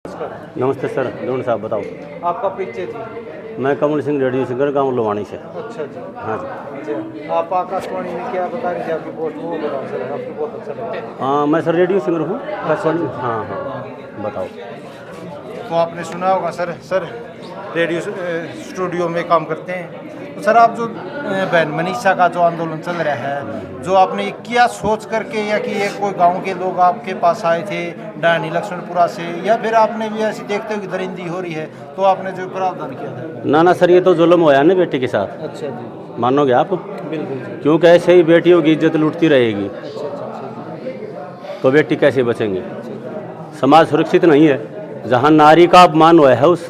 नमस्कार। नमस्ते सर, ढूंढ साहब बताओ। आपका परिचय जी। मैं कमल सिंह रेडियो सिंगर, गाँव लोवानी से। अच्छा जी। हाँ जी। जी आप आकाशवाणी में क्या बता रहे थे, आपकी पोस्ट वो बताओ सर, आपको बहुत अच्छा लगा। हाँ, मैं सर रेडियो सिंगर हूँ आकाशवाणी। अच्छा। हाँ हाँ, बताओ। तो आपने सुना होगा सर रेडियो स्टूडियो में काम करते हैं। तो सर आप जो बहन मनीषा का जो आंदोलन चल रहा है, जो आपने ये क्या सोच करके, या कि ये कोई गांव के लोग आपके पास आए थे डायनी लक्ष्मणपुरा से, या फिर आपने भी ऐसी देखते हो कि दरिंदी हो रही है तो आपने जो प्रावधान किया था? ना ना सर, ये तो जुल्म होया ना बेटी के साथ, अच्छा जी। मानोगे आप? बिल्कुल जी। क्योंकि ऐसे ही बेटियों की इज्जत लूटती रहेगी अच्छा अच्छा अच्छा तो बेटी कैसे बचेंगी? जी। समाज सुरक्षित नहीं है। जहाँ नारी का अपमान हुआ है उस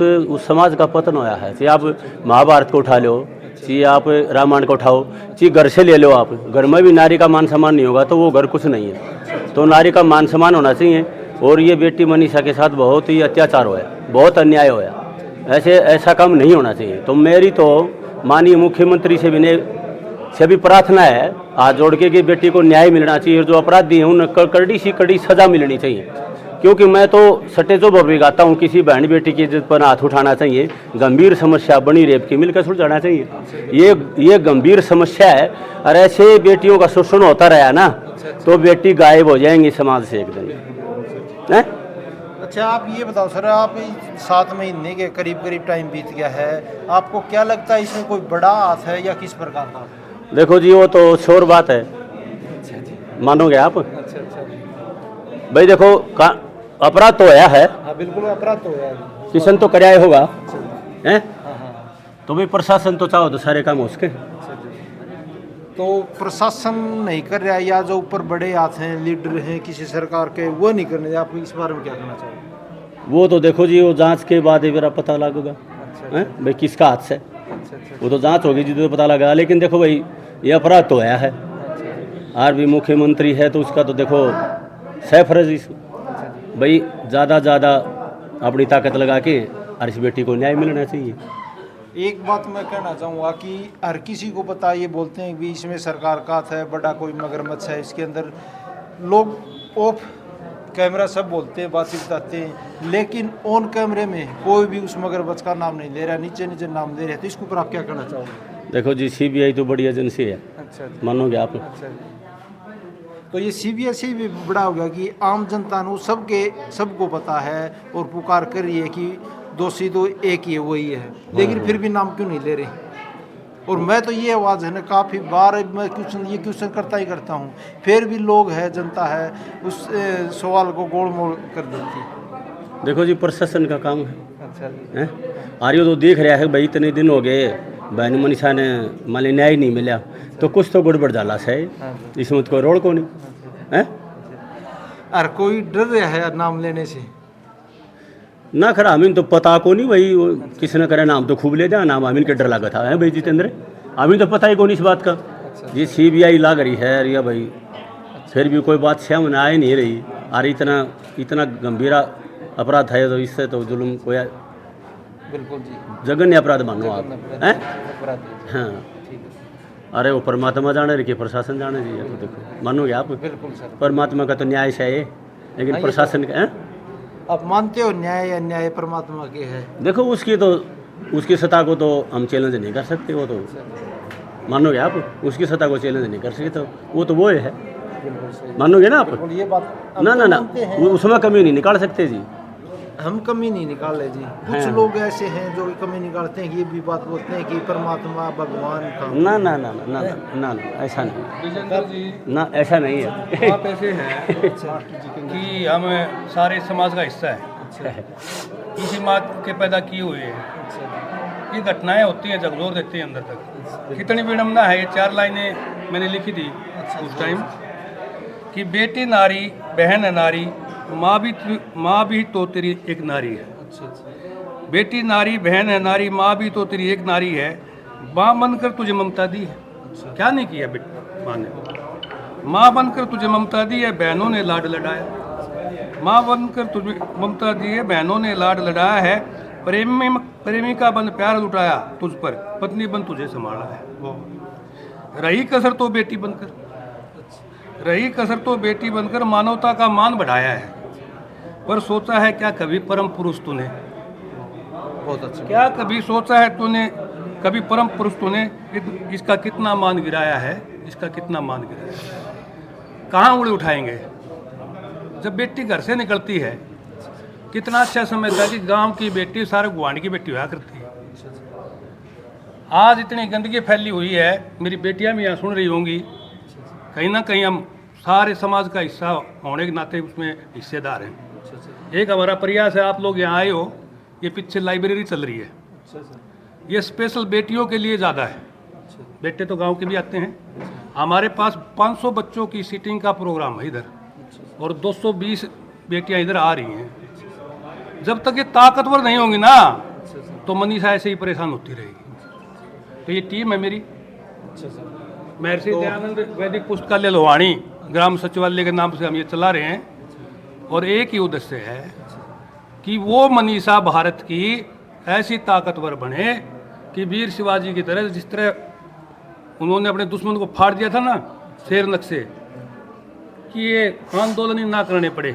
समाज का पतन हुआ है। चाहे आप महाभारत को उठा लो, चाहे आप रामायण को उठाओ, चाहे घर से ले लो, आप घर में भी नारी का मान सम्मान नहीं होगा तो वो घर कुछ नहीं है। तो नारी का मान सम्मान होना चाहिए। और ये बेटी मनीषा के साथ बहुत ही अत्याचार हुआ, बहुत अन्याय हुआ। ऐसा काम नहीं होना चाहिए। तो मेरी तो माननीय मुख्यमंत्री से भी प्रार्थना है हाथ जोड़ के कि बेटी को न्याय मिलना चाहिए और जो अपराधी हैं उन्हें कड़ी सी कड़ी सजा मिलनी चाहिए। क्योंकि मैं तो सटेजो पर भी गाता हूँ, किसी बहन बेटी की इज्जत पर हाथ उठाना चाहिए। गंभीर समस्या बनी रेप की, मिलकर सुलझाना चाहिए। ये गंभीर समस्या है। और ऐसे बेटियों का शोषण होता रहा ना तो बेटी गायब हो जाएंगी समाज से एक दिन है? अच्छा आप ये बताओ सर, आप 7 महीने के करीब टाइम बीत गया है, आपको क्या लगता है इसमें कोई बड़ा हाथ है या किस प्रकार का? देखो जी, वो तो शोर बात है, अच्छा जी। मानोगे आप? अच्छा अच्छा। भाई देखो, अपराध तो आया है, हाँ बिल्कुल अपराध तो है। किशन तो कराया होगा अच्छा जी। है। हाँ हाँ। तो भाई प्रशासन तो चाहो तो सारे काम हो सके। अच्छा जी। तो प्रशासन नहीं कर रहा है, या जो ऊपर बड़े हाथ हैं, लीडर हैं किसी सरकार के, वो नहीं करने, आप इस बारे में क्या कहना चाहोगे? वो तो देखो जी, वो जांच के बाद ही मेरा पता लगेगा अच्छा है भाई किसका हाथ से। अच्छा अच्छा। वो तो जांच होगी जी तो पता लगा। लेकिन देखो भाई, ये अपराध तो आया है। आर भी मुख्यमंत्री है तो उसका तो देखो सैफरज भाई ज़्यादा अपनी ताकत लगा के और इस बेटी को न्याय मिलना चाहिए। एक बात मैं कहना चाहूँगा कि हर किसी को पता, ये बोलते हैं कि इसमें सरकार का हाथ है, बड़ा कोई मगरमच्छ है इसके अंदर, लोग ऑफ कैमरा सब बोलते हैं, बातें बताते हैं, लेकिन ऑन कैमरे में कोई भी उस मगरमच्छ का नाम नहीं ले रहा, नीचे नाम ले रहे हैं। तो इसके ऊपर आप क्या कहना चाहोगे? देखो जी, CBI तो बड़ी एजेंसी है, अच्छा जी। मानोगे आप? अच्छा जी। तो ये CBSE भी बड़ा हो गया कि आम जनता को सबको पता है और पुकार कर रही है कि दोषी तो एक ही है, वही है, लेकिन फिर भी नाम क्यों नहीं ले रहे? और मैं तो ये आवाज़ है ना, काफ़ी बार मैं क्वेश्चन करता ही करता हूँ, फिर भी लोग है, जनता है, उस सवाल को गोल मोल कर देती है। देखो जी, प्रशासन का काम है। अच्छा जी। हैं? आर्यो तो देख रहा है भाई इतने दिन हो गए बहन मनीषा ने मान ली न्याय नहीं मिला तो कुछ तो गड़बड़ जाला से हाँ जी। इसमें तो कोई रोड़ को नहीं है और कोई डर रहा है नाम लेने से? ना। खरा हमीन तो पता को नहीं भाई, वो किसी ने करे नाम तो खूब ले जा, नाम हमीन के डर लगा था है भाई जितेंद्र। हमीन तो पता ही कौन इस बात का। ये CBI लाग रही है या भाई, फिर भी कोई बात सामने आ ही नहीं रही। और इतना गंभीर अपराध है तो इससे तो जुल्म कोई बिल्कुल जी। जघन्य अपराध मानो आप हैं। अपराधी। हाँ, ठीक है। अरे वो परमात्मा जाने रही कि प्रशासन जाने चाहिए। तो देखो, मानोगे आप? बिल्कुल सर। परमात्मा का तो न्याय से है, लेकिन हाँ, ये प्रशासन का है। आप मानते हो न्याय या न्याय परमात्मा के है? देखो उसकी सत्ता को तो हम चैलेंज नहीं कर सकते। वो तो मानोगे आप? उसकी सत्ता को चैलेंज नहीं कर सकते। तो वो है, बिल्कुल सही। मानोगे ना आप? बिल्कुल, ये बात हम ना तो ना ना, मानते हैं। उसमें कमी नहीं निकाल सकते जी। हम कमी नहीं निकाल रहे जी। कुछ हाँ। लोग ऐसे हैं जो कमी निकालते हैं कि ये भी बात बोलते हैं कि परमात्मा भगवान था। ना ना ना ना ना ना ना, ऐसा नहीं विजेंद्र जी, ना, ऐसा नहीं है। आप ऐसे हैं कि हम सारे समाज का हिस्सा है, इसी माँ के पैदा किए हुए हैं। ये घटनाएं होती हैं, झकझोर देती हैं अंदर तक। कितनी विडम्बना है। ये 4 लाइनें मैंने लिखी थी उस टाइम कि बेटी नारी, बहन है नारी, माँ भी तो तेरी एक नारी है। बेटी नारी, बहन है नारी, माँ भी तो तेरी एक नारी है। माँ बनकर तुझे ममता दी है, क्या नहीं किया बेटी माँ ने। माँ बनकर तुझे ममता दी है, बहनों ने लाड लड़ाया। माँ बनकर तुझे ममता दी है, बहनों ने लाड लड़ाया है। प्रेमिका बन प्यार लुटाया तुझ पर, पत्नी बन तुझे संभाला है। रही कसर तो बेटी बनकर मानवता का मान बढ़ाया है। पर सोचा है क्या कभी परम पुरुष तूने? बहुत अच्छा। क्या कभी सोचा है तूने, कभी परम पुरुष तूने इसका कितना मान गिराया है, इसका कितना मान गिराया है? कहाँ उंगली उठाएंगे? जब बेटी घर से निकलती है, कितना अच्छा समय था कि गांव की बेटी सारे गुआंढ की बेटी हुआ करती है। आज इतनी गंदगी फैली हुई है, मेरी बेटियां भी यहाँ सुन रही होंगी, कहीं ना कहीं हम सारे समाज का हिस्सा होने के नाते उसमें हिस्सेदार हैं। एक हमारा प्रयास है, आप लोग यहाँ आए हो, ये पीछे लाइब्रेरी चल रही है, ये स्पेशल बेटियों के लिए ज़्यादा है, बेटे तो गांव के भी आते हैं। हमारे पास 500 बच्चों की सीटिंग का प्रोग्राम है इधर, और 220 बेटियां इधर आ रही हैं। जब तक ये ताकतवर नहीं होंगी ना, तो मनीषा ऐसे ही परेशान होती रहेगी। तो ये टीम है मेरी, महर्षि दयानंद वैदिक पुस्तकालय लोहानी ग्राम सचिवालय के नाम से हम ये चला रहे हैं, और एक ही उद्देश्य है कि वो मनीषा भारत की ऐसी ताकतवर बने कि वीर शिवाजी की तरह, जिस तरह उन्होंने अपने दुश्मन को फाड़ दिया था ना शेर नक्शे, कि ये आंदोलन ही ना करने पड़े।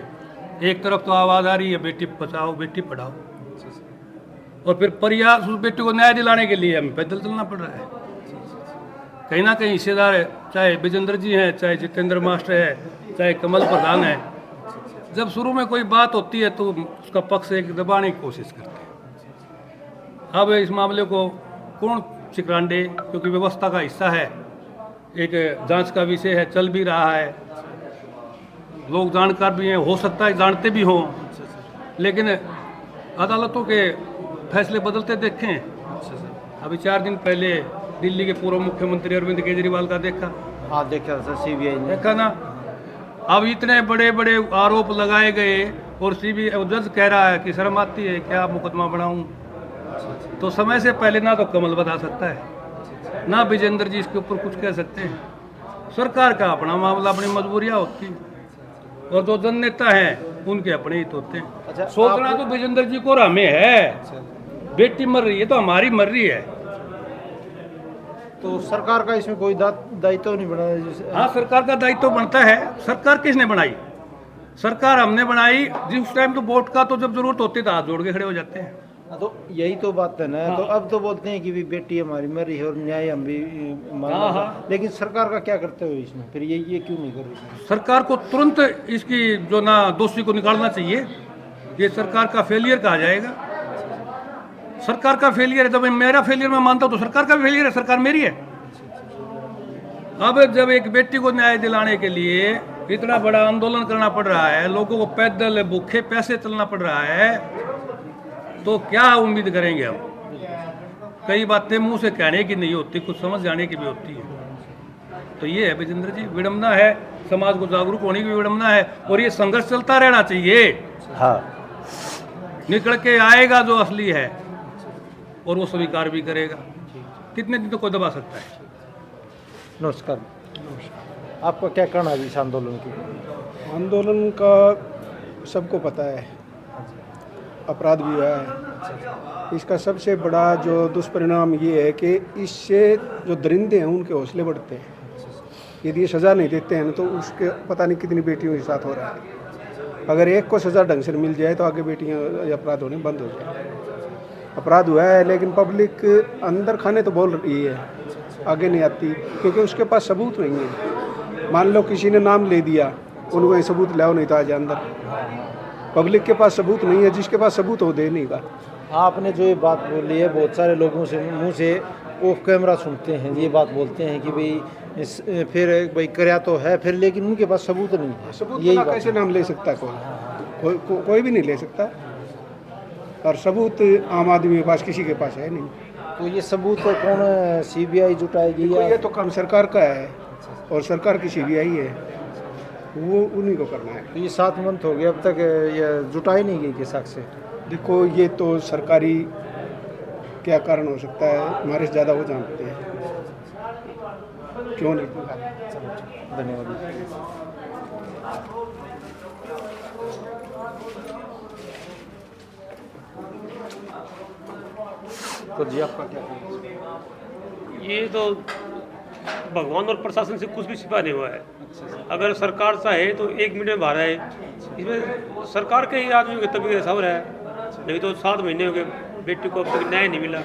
एक तरफ तो आवाज़ आ रही है बेटी बचाओ बेटी पढ़ाओ, और फिर प्रयास उस बेटी को न्याय दिलाने के लिए हमें पैदल चलना पड़ रहा है। कहीं ना कहीं हिस्सेदार है, चाहे विजेंद्र जी हैं, चाहे जितेंद्र मास्टर है, चाहे कमल प्रधान है। जब शुरू में कोई बात होती है तो उसका पक्ष एक दबाने की कोशिश करते हैं। अब इस मामले को कौन चिकरांडे, क्योंकि व्यवस्था का हिस्सा है, एक जांच का विषय है, चल भी रहा है, लोग जानकार भी हैं, हो सकता है जानते भी हों, लेकिन अदालतों के फैसले बदलते देखें। अभी 4 दिन पहले दिल्ली के पूर्व मुख्यमंत्री अरविंद केजरीवाल का देखा, हाँ देखा था, सीबीआई ने देखा ना। अब इतने बड़े बड़े आरोप लगाए गए और सीबीआई जज कह रहा है कि शर्म आती है क्या मुकदमा बढ़ाऊं। तो समय से पहले ना तो कमल बता सकता है, ना विजेंद्र जी इसके ऊपर कुछ कह सकते हैं। सरकार का अपना मामला, अपनी मजबूरियां होती हैं, और जो जन नेता हैं उनके अपने हित होते हैं। अच्छा, सोचना तो विजेंद्र जी को और हमें है, बेटी मर रही है तो हमारी मर रही है। तो सरकार का इसमें कोई दायित्व नहीं बना जैसे? हाँ, सरकार का दायित्व बनता है। सरकार किसने बनाई? सरकार हमने बनाई जिस टाइम तो वोट का तो जब जरूरत होती है तो हाथ जोड़ के खड़े हो जाते हैं। हाँ, तो यही तो बात है ना। हाँ। तो अब तो बोलते हैं कि भी बेटी हमारी मर रही है और न्याय हम भी मांग हाँ, रहे हैं। हाँ। लेकिन सरकार का क्या करते हो इसमें, फिर ये क्यों नहीं कर रही? सरकार को तुरंत इसकी जो ना दोषी को निकालना चाहिए। ये सरकार का फेलियर कहा जाएगा। सरकार का फेलियर है, जब मेरा फेलियर मैं मानता हूँ तो सरकार का फेलियर है, सरकार मेरी है। अब जब एक बेटी को न्याय दिलाने के लिए इतना बड़ा आंदोलन करना पड़ रहा है, लोगों को पैदल भूखे पैसे चलना पड़ रहा है, तो क्या उम्मीद करेंगे हम? कई बातें मुंह से कहने की नहीं होती, कुछ समझ जाने की भी होती है। तो ये है विजेंद्र जी, विडम्बना है, समाज को जागरूक होने की भी विडम्बना है, और ये संघर्ष चलता रहना चाहिए। हाँ, निकल के आएगा जो असली है, और वो स्वीकार भी करेगा। कितने दिन तो कोई दबा सकता है? नमस्कार, आपका क्या कहना है इस आंदोलन की? आंदोलन का सबको पता है, अपराध भी हुआ है। इसका सबसे बड़ा जो दुष्परिणाम ये है कि इससे जो दरिंदे हैं उनके हौसले बढ़ते हैं। यदि ये सज़ा नहीं देते हैं तो उसके पता नहीं कितनी बेटियों के साथ हो रहा है। अगर एक को सज़ा ढंग से मिल जाए तो आगे बेटियां अपराध होने बंद हो जाए। अपराध हुआ है लेकिन पब्लिक अंदर खाने तो बोल रही है, आगे नहीं आती, क्योंकि उसके पास सबूत नहीं है। मान लो किसी ने नाम ले दिया, उनको ये सबूत लाओ, नहीं तो आ जाए अंदर। पब्लिक के पास सबूत नहीं है, जिसके पास सबूत हो दे नहीं का। आपने जो ये बात बोली है, बहुत सारे लोगों से मुंह से ऑफ कैमरा सुनते हैं, ये बात बोलते हैं कि भाई फिर भाई कराया तो है फिर, लेकिन उनके पास सबूत नहीं है। सबूत यही बिना बात कैसे नाम ले सकता है कोई भी नहीं ले सकता, और सबूत आम आदमी के पास किसी के पास है नहीं। तो ये सबूत कौन सीबीआई जुटाएगी तो या ये तो काम सरकार का है, और सरकार की सीबीआई है, वो उन्हीं को करना है। तो ये 7 मंथ हो गए, अब तक ये जुटाई नहीं गई कि साक्ष्य? देखो, ये तो सरकारी क्या कारण हो सकता है, हमारे से ज़्यादा वो जानते हैं, क्यों नहीं। धन्यवाद। तो जी आपका क्या कहना है? ये तो भगवान और प्रशासन से कुछ भी छिपा नहीं हुआ है। अगर सरकार चाहे तो 1 मिनट में बाहर आए, इसमें सरकार के ही आदमियों की तबीयत सब्र है, नहीं तो 7 महीने हो गए बेटी को अब तक न्याय नहीं मिला।